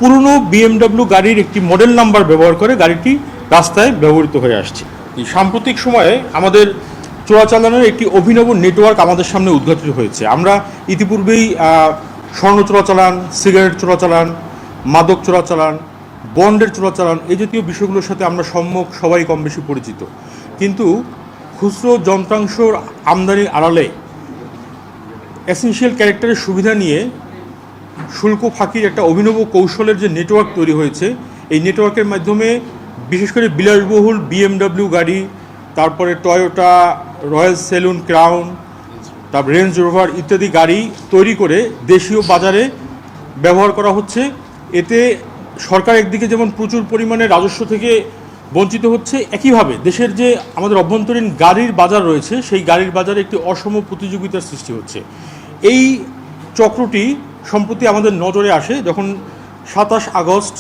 পুরনো বিএমডব্লিউ গাড়ির একটি মডেল নাম্বার ব্যবহার করে গাড়িটি রাস্তায় ব্যবহৃত হয়ে আসছে। এই সাম্প্রতিক সময়ে আমাদের চোরাচালানের একটি অভিনব নেটওয়ার্ক আমাদের সামনে উদ্ঘাটিত হয়েছে। আমরা ইতিপূর্বেই স্বর্ণ চোরাচালান, সিগারেট চোরাচালান, মাদক চোরাচালান, বন্ডের চোরাচালান এই জাতীয় বিষয়গুলোর সাথে আমরা সবাই কম বেশি পরিচিত। কিন্তু খুচরো যন্ত্রাংশর আমদানির আড়ালে এসেনশিয়াল ক্যারেক্টারের সুবিধা নিয়ে শুল্ক ফাঁকির একটা অভিনব কৌশলের যে নেটওয়ার্ক তৈরি হয়েছে, এই নেটওয়ার্কের মাধ্যমে বিশেষ করে বিলাসবহুল বিএমডব্লিউ গাড়ি, তারপরে টয়োটা, রয়্যাল সেলুন, ক্রাউন, তারপর রেঞ্জ রোভার ইত্যাদি গাড়ি তৈরি করে দেশীয় বাজারে ব্যবহার করা হচ্ছে। এতে সরকার একদিকে যেমন প্রচুর পরিমাণে রাজস্ব থেকে বঞ্চিত হচ্ছে, একইভাবে দেশের যে আমাদের অভ্যন্তরীণ গাড়ির বাজার রয়েছে সেই গাড়ির বাজারে একটি অসম প্রতিযোগিতার সৃষ্টি হচ্ছে। এই চক্রটি সম্প্রতি আমাদের নজরে আসে যখন 27 আগস্ট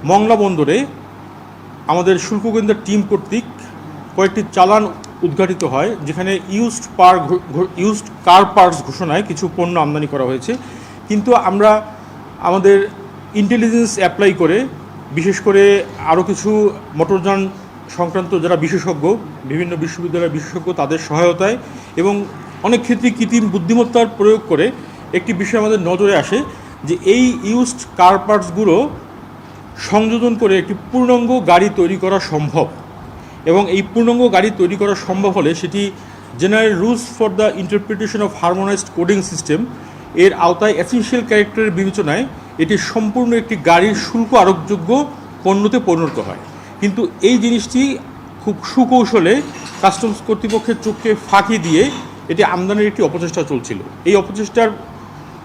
মংলা বন্দরে আমাদের শুল্ক গোয়েন্দার টিম কর্তৃক কয়েকটি চালান উদ্ঘাটিত হয়, যেখানে ইউজড কার পার্টস ঘোষণায় কিছু পণ্য আমদানি করা হয়েছে। কিন্তু আমরা আমাদের ইন্টেলিজেন্স অ্যাপ্লাই করে বিশেষ করে আরও কিছু মোটরযান সংক্রান্ত যারা বিশেষজ্ঞ, বিভিন্ন বিশ্ববিদ্যালয়ের বিশেষজ্ঞ, তাদের সহায়তায় এবং অনেক ক্ষেত্রে কৃত্রিম বুদ্ধিমত্তার প্রয়োগ করে একটি বিষয় আমাদের নজরে আসে যে এই ইউজড কার পার্টসগুলো সংযোজন করে একটি পূর্ণাঙ্গ গাড়ি তৈরি করা সম্ভব। এবং এই পূর্ণাঙ্গ গাড়ি তৈরি করা সম্ভব হলে সেটি general rules for the interpretation of harmonised coding system এর আওতায় এসেনশিয়াল ক্যারেক্টারের বিবেচনায় এটি সম্পূর্ণ একটি গাড়ির শুল্ক আরোপযোগ্য পণ্যতে পরিণত হয়। কিন্তু এই জিনিসটি খুব সুকৌশলে কাস্টমস কর্তৃপক্ষের চোখকে ফাঁকি দিয়ে এটি আমদানির একটি অপচেষ্টা চলছিল। এই অপচেষ্টার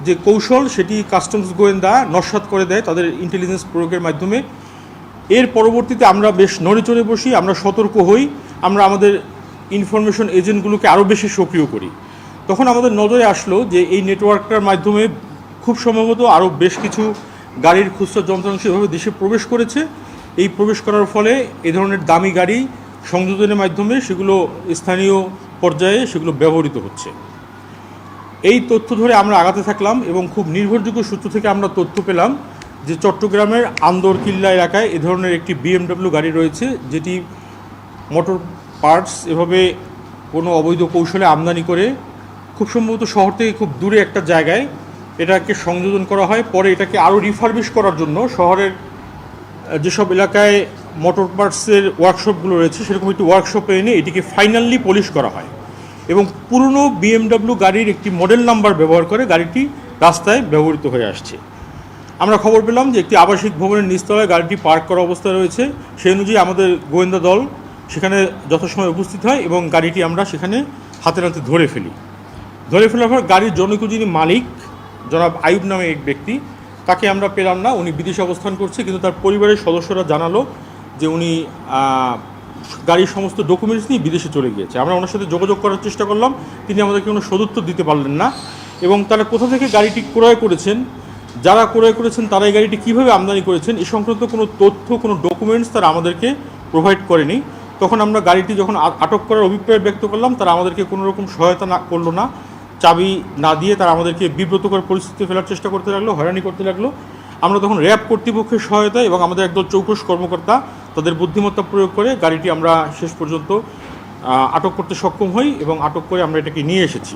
যে কৌশল সেটি কাস্টমস গোয়েন্দা নস্যাৎ করে দেয় তাদের ইন্টেলিজেন্স প্রয়োগের মাধ্যমে। এর পরবর্তীতে আমরা বেশ নড়েচড়ে বসি, আমরা সতর্ক হই, আমরা আমাদের ইনফরমেশন এজেন্টগুলোকে আরও বেশি সক্রিয় করি। তখন আমাদের নজরে আসলো যে এই নেটওয়ার্কটার মাধ্যমে খুব সম্ভবত আরও বেশ কিছু গাড়ির খুচরা যন্ত্রাংশ এভাবে দেশে প্রবেশ করেছে। এই প্রবেশ করার ফলে এ ধরনের দামি গাড়ি সংযোজনের মাধ্যমে সেগুলো স্থানীয় পর্যায়ে সেগুলো ব্যবহৃত হচ্ছে। এই তথ্য ধরে আমরা আগাতে থাকলাম এবং খুব নির্ভরযোগ্য সূত্র থেকে আমরা তথ্য পেলাম যে চট্টগ্রামের আন্দরকিল্লা এলাকায় এ ধরনের একটি বিএমডব্লিউ গাড়ি রয়েছে, যেটি মোটর পার্টস এভাবে কোনো অবৈধ কৌশলে আমদানি করে খুব সম্ভবত শহর থেকে খুব দূরে একটা জায়গায় এটাকে সংযোজন করা হয়। পরে এটাকে আরও রিফারবিশ করার জন্য শহরের যেসব এলাকায় মোটর পার্টসের ওয়ার্কশপগুলো রয়েছে সেরকম একটি ওয়ার্কশপে এনে এটিকে ফাইনালি পলিশ করা হয় এবং পুরনো বিএমডব্লিউ গাড়ির একটি মডেল নাম্বার ব্যবহার করে গাড়িটি রাস্তায় ব্যবহৃত হয়ে আসছে। আমরা খবর পেলাম যে একটি আবাসিক ভবনের নিচতলায় গাড়িটি পার্ক করা অবস্থায় রয়েছে। সেই অনুযায়ী আমাদের গোয়েন্দা দল সেখানে যথাসময়ে উপস্থিত হয় এবং গাড়িটি আমরা সেখানে হাতে নাতে ধরে ফেলি। ধরে ফেলার পর গাড়ির জনৈক যিনি মালিক জনাব আইয়ুব নামে এক ব্যক্তি, তাকে আমরা পেলাম না। উনি বিদেশে অবস্থান করছে, কিন্তু তার পরিবারের সদস্যরা জানালো যে উনি গাড়ির সমস্ত ডকুমেন্টস নিয়ে বিদেশে চলে গিয়েছে। আমরা ওনার সাথে যোগাযোগ করার চেষ্টা করলাম, তিনি আমাদেরকে কোনো সদুত্তর দিতে পারলেন না। এবং তারা কোথা থেকে গাড়িটি ক্রয় করেছেন, যারা ক্রয় করেছেন তারা এই গাড়িটি কীভাবে আমদানি করেছেন এই সংক্রান্ত কোনো তথ্য, কোনো ডকুমেন্টস তারা আমাদেরকে প্রোভাইড করেনি। তখন আমরা গাড়িটি যখন আটক করার অভিপ্রায় ব্যক্ত করলাম, তারা আমাদেরকে কোনো রকম সহায়তা করলো না। চাবি না দিয়ে তারা আমাদেরকে বিব্রতকর পরিস্থিতি ফেলার চেষ্টা করতে লাগলো, হয়রানি করতে লাগলো। আমরা তখন র্যাব কর্তৃপক্ষের সহায়তা এবং আমাদের একদল চৌকস কর্মকর্তা তাদের বুদ্ধিমত্তা প্রয়োগ করে গাড়িটি আমরা শেষ পর্যন্ত আটক করতে সক্ষম হই এবং আটক করে আমরা এটাকে নিয়ে এসেছি।